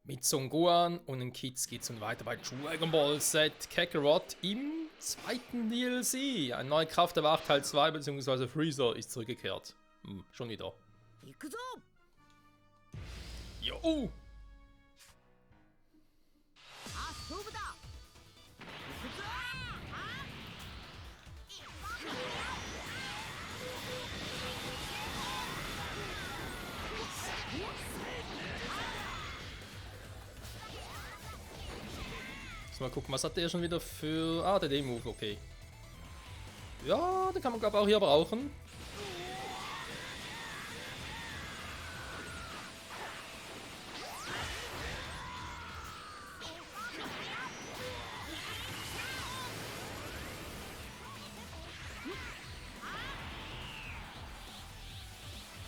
Mit Son Gohan und den Kids geht's nun weiter bei Dragon Ball Z Kakarot im zweiten DLC. Eine neue Kraft erwacht, Teil 2 bzw. Freezer ist zurückgekehrt. Schon wieder. Jo! Mal gucken, was hat der schon wieder für... Ah, der D-Move, okay. Ja, den kann man glaube ich auch hier brauchen.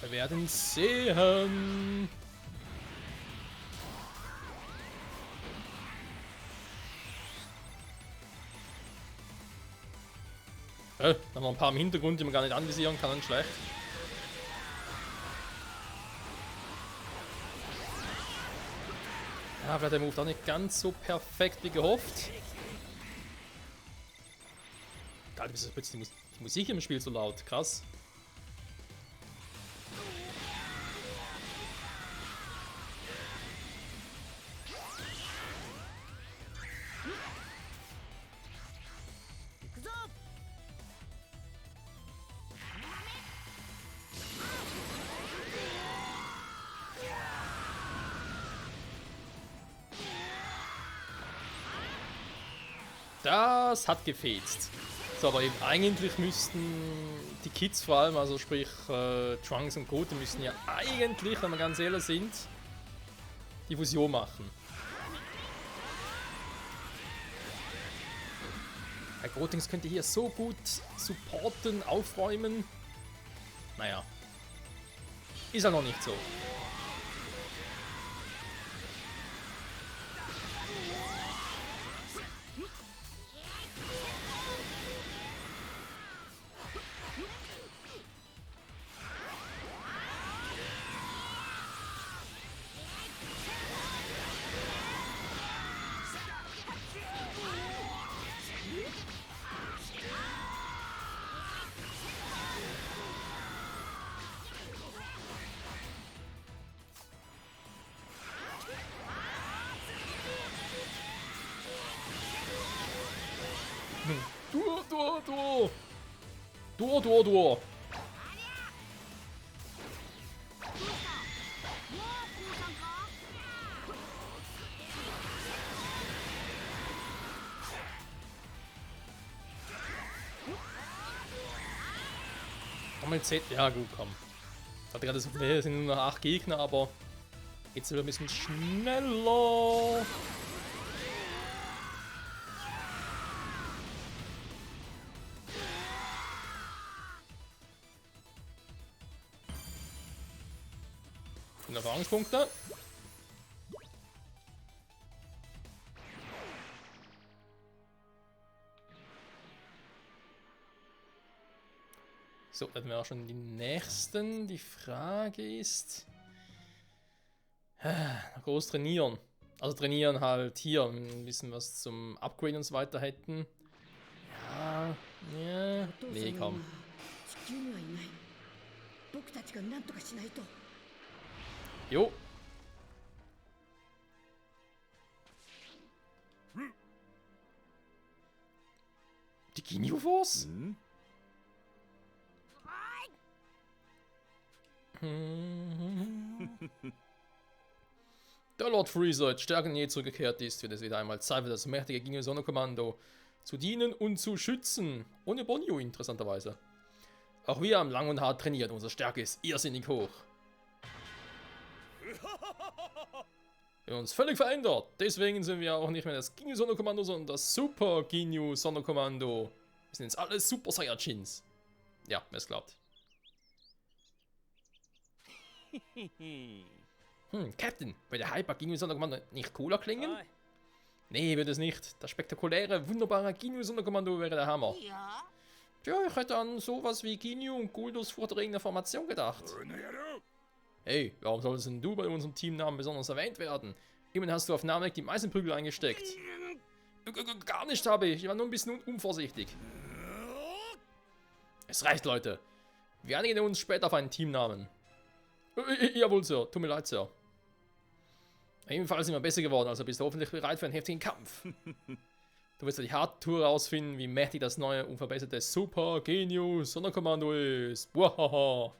Wir werden sehen. Da haben wir ein paar im Hintergrund, die man gar nicht anvisieren kann, schlecht. Ja, vielleicht der Move auch nicht ganz so perfekt wie gehofft. Geil, ist plötzlich die Musik im Spiel so laut, krass. Das hat gefetzt. So, aber eben eigentlich müssten die Kids vor allem, also sprich Trunks und Goten, müssen ja eigentlich, wenn wir ganz ehrlich sind, die Fusion machen. Herr Grotings könnte hier so gut supporten, aufräumen. Naja. Ist ja noch nicht so. Duo. Nochmal Z. Ja, gut, komm. Ich hatte gerade so viele, sind nur noch 8 Gegner, aber jetzt wieder ein bisschen schneller. Erfahrungspunkte. So, dann haben wir auch schon die nächsten. Die Frage ist... groß trainieren. Also trainieren halt hier, ein bisschen was zum Upgrade und so weiter hätten. Ja, nee, komm. Jo. Die Ginyu Force? Der Lord Freezer jetzt stärker denn je zurückgekehrt ist, wird es wieder einmal Zeit für das mächtige Ginyu Sonderkommando zu dienen und zu schützen. Ohne Bonio, interessanterweise. Auch wir haben lang und hart trainiert, unsere Stärke ist irrsinnig hoch. Wir haben uns völlig verändert. Deswegen sind wir auch nicht mehr das Ginyu Sonderkommando, sondern das Super Ginyu Sonderkommando. Wir sind jetzt alle Super Saiyajins. Ja, wer es glaubt. Captain, würde der Hyper Ginyu Sonderkommando nicht cooler klingen? Nee, würde es nicht. Das spektakuläre, wunderbare Ginyu Sonderkommando wäre der Hammer. Ja. Tja, ich hätte an sowas wie Ginyu und Guldos vordringende Formation gedacht. Hey, warum solltest denn du bei unserem Teamnamen besonders erwähnt werden? Immerhin hast du auf Namek die meisten Prügel eingesteckt. Gar nicht habe ich. Ich war nur ein bisschen unvorsichtig. Es reicht, Leute. Wir einigen uns später auf einen Teamnamen. Jawohl, Sir. Tut mir leid, Sir. Ebenfalls sind wir besser geworden, also bist du hoffentlich bereit für einen heftigen Kampf. Du wirst ja die harte Tour herausfinden, wie mächtig das neue und verbesserte Super Genius Sonderkommando ist. Wahaha.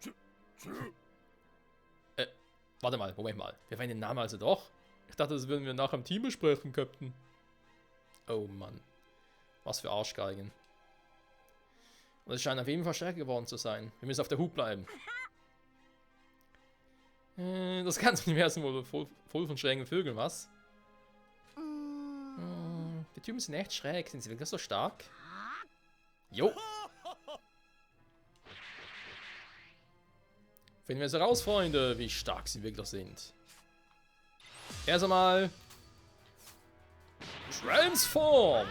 Warte mal, Moment mal. Wir wählen den Namen also doch? Ich dachte, das würden wir nachher im Team besprechen, Captain. Oh Mann. Was für Arschgeigen. Und es scheint auf jeden Fall stärker geworden zu sein. Wir müssen auf der Hut bleiben. Das ganze Universum wohl voll von schrägen Vögeln, was? Die Typen sind echt schräg. Sind sie wirklich so stark? Jo. Finden wir es heraus, Freunde, wie stark sie wirklich sind. Erst einmal Transform!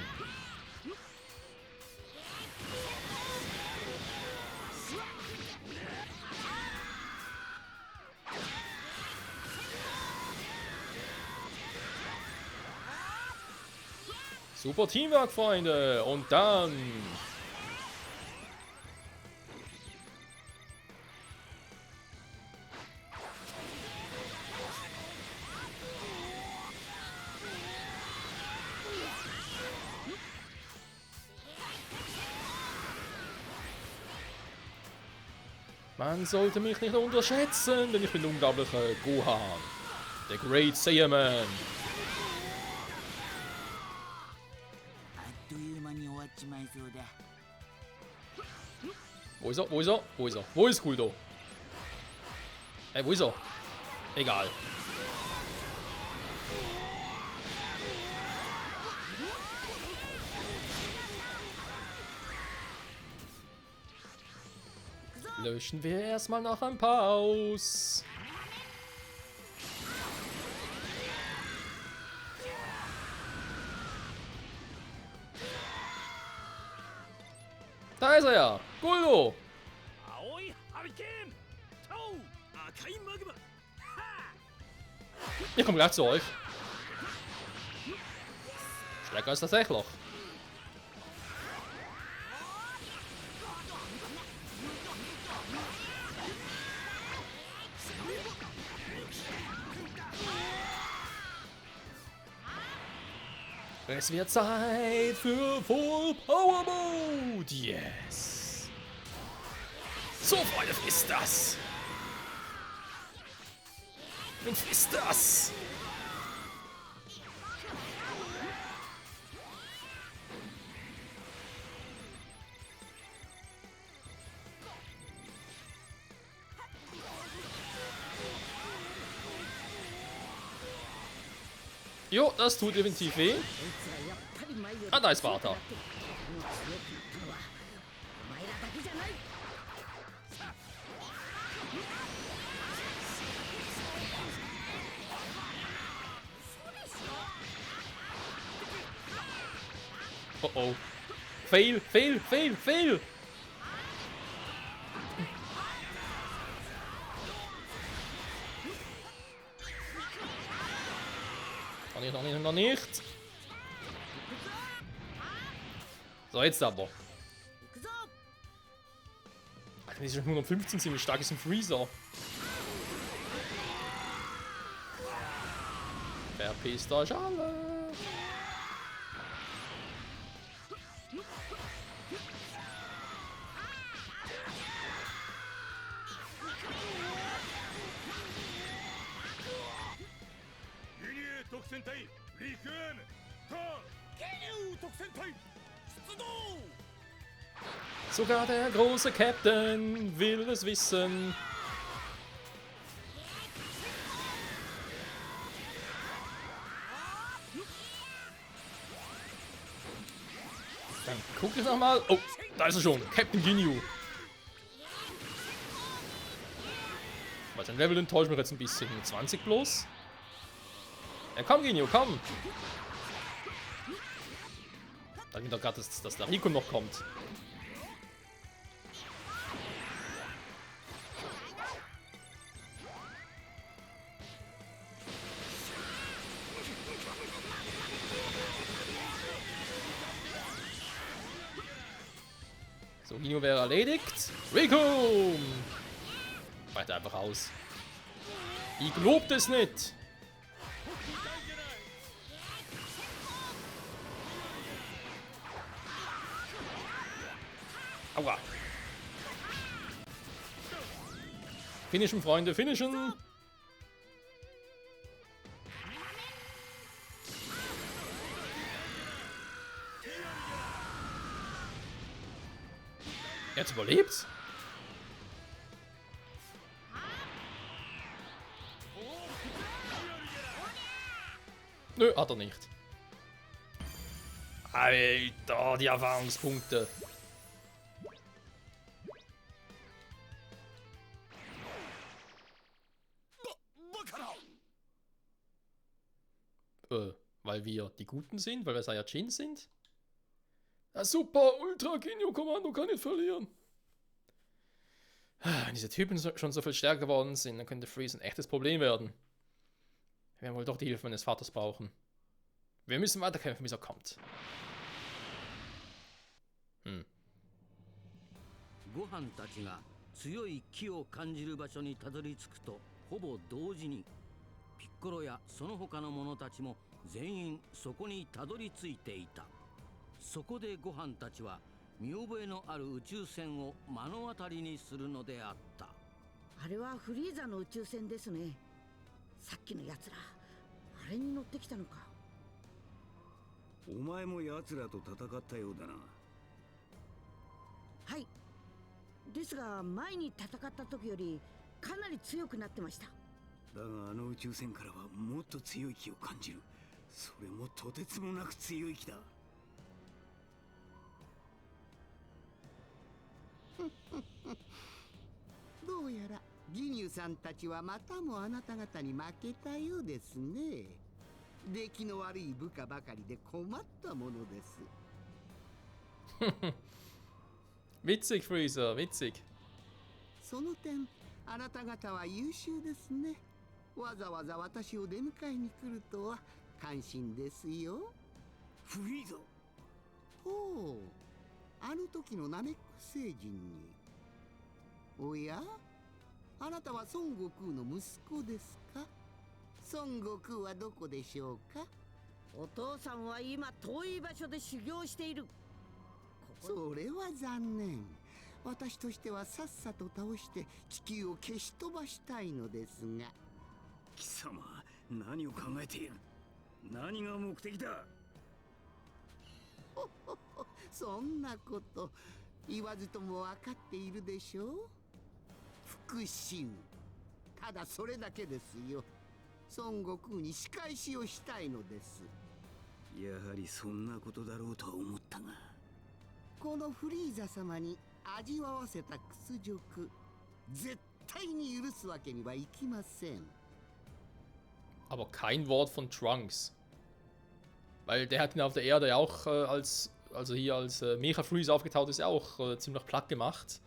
Super Teamwork, Freunde! Und dann... Man sollte mich nicht unterschätzen, denn ich bin unglaublicher Gohan. Der Great Saiyaman. Wo ist er? Wo ist er? Wo ist er? Wo ist Guldo? Wo ist er? Egal. Löschen wir erstmal noch ein paar aus. Da ist er ja. Guldo. Ich komme gleich zu euch. Stärker ist das Echloch. Es wird Zeit für Full Power Mode. Yes. So, Freunde, frisst das. Und frisst das. Jo, das tut definitiv weh. Ah, da ist Vater. Oh oh. Fail, fail, fail, fail. Noch nicht, noch nicht, noch nicht. So, jetzt aber. Alter, die sind schon 115 sind, wie stark ist ein Freezer? Verpisst euch alle. Sogar der große Captain will es wissen. Dann guck ich noch mal. Oh, da ist er schon. Captain Ginyu. Weil sein Level enttäuscht mich jetzt ein bisschen. 20 bloß. Ja, komm, Ginyu, komm. Da geht doch gerade, dass der Rico noch kommt. Inu wäre erledigt. Rico! Weicht einfach aus. Ich glaub das nicht. Aua. Finishen, Freunde, finishen! Er hat überlebt? Nö, hat er nicht. Alter, die Erfahrungspunkte. Weil wir die Guten sind, weil wir Saiyajin sind? Ja, super, Ultra Ginyu Kommando kann nicht verlieren. Wenn diese Typen schon so viel stärker geworden sind, dann könnte Freeze ein echtes Problem werden. Wir werden wohl doch die Hilfe meines Vaters brauchen. Wir müssen weiterkämpfen, bis er kommt. Gohan たちが強い気を感じる場所にたどり着くとほぼ同時にピッコロやその他の者たちも全員そこにたどり着いていた。そこでゴハンたちは見覚えのある宇宙船を目の当たりにするのであった。あれはフリーザの宇宙船ですね。さっきのやつらあれに乗ってきたのか。お前も奴らと戦ったようだな。はい。ですが前に戦った時よりかなり強くなってました。だがあの宇宙船からはもっと強い気を感じる。それもとてつもなく強い気だ。どうやらギニューさんたちはまたもあなた方に負けたようですね。出来の悪い部下ばかりで困ったものです。Witzig, Freezer, witzig. その点あなた方は優秀ですね。わざわざ私を出迎えに来るとは感心ですよ。フリーザ。ほう、あの時のナメック星人に。おや、あなたは孫悟空の息子ですか？孫悟空はどこでしょうか？お父さんは今遠い場所で修行している。それは残念。私としてはさっさと倒して地球を消し飛ばしたいのですが。貴様、何を考えている？何が目的だ？そんなこと言わずとも分かっているでしょう。復讐、ただそれだけですよ。孫悟空に仕返しをしたいのです。やはりそんなことだろうとは思ったが、このフリーザ様に味わわせた屈辱、絶対に許すわけにはいきません。Aber kein Wort von Trunks. Weil der hat ihn auf der Erde ja auch als Mecha Freeze aufgetaucht ist, ja auch ziemlich platt gemacht.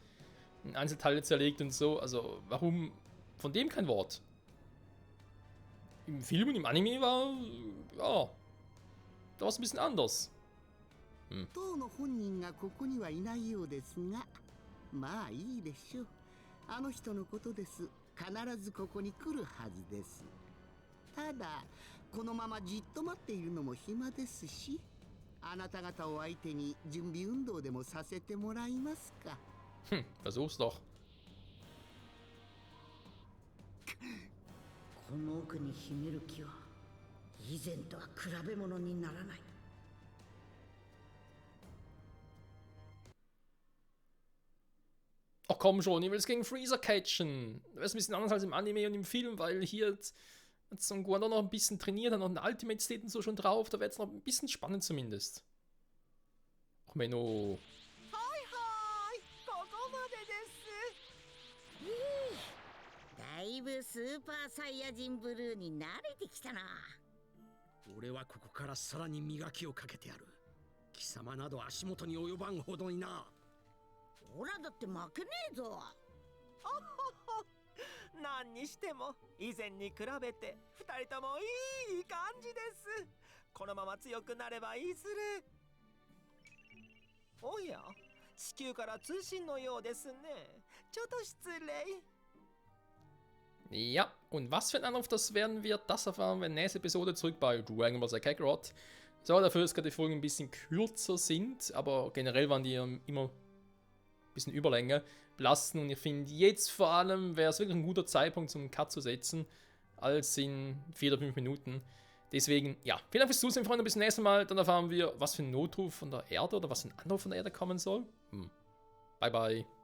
In Einzelteile zerlegt und so. Also warum von dem kein Wort? Im Film und im Anime war, ja, da war es ein bisschen anders. 当の本人がここにはいないようですが、まあいいでしょう。あの人のことです。必ずここに来るはずです。ただこのままじっと待っているのも暇ですし、あなた方を相手に準備運動でもさせてもらいますか。Versuch's doch. この奥に秘める木は以前とは比べ物にならない。Ach komm schon, ich will es gegen Freezer catchen. Das ist ein bisschen anders als im Anime und im Film, weil hier hat Son Gohan noch ein bisschen trainiert, hat noch einen Ultimate-State und so schon drauf. Da wird es noch ein bisschen spannend zumindest. Ach Menno. Hi, ここまでです。だいぶスーパーサイヤ人ブルーに慣れてきたな。俺はここからさらに磨きをかけてやる。貴様など足元に及ばんほどにな。オラだって負けねえぞ。何にしても以前に比べて2人ともいい感じです。このまま強くなればいずれ。おや、地球から通信のようですね。ちょっと失礼。 Ja, und was für ein Anruf das werden wird, das erfahren wir in der nächsten Episode zurück bei Dragon Ball Z Kakarot. So, dafür, dass gerade die Folgen ein bisschen kürzer sind, aber generell waren die immer ein bisschen Überlänge belasten. Und ich finde, jetzt vor allem wäre es wirklich ein guter Zeitpunkt zum Cut zu setzen, als in 4 oder 5 Minuten. Deswegen, ja, vielen Dank fürs Zusehen, Freunde, bis zum nächsten Mal. Dann erfahren wir, was für ein Notruf von der Erde oder was für ein Anruf von der Erde kommen soll. Bye, bye.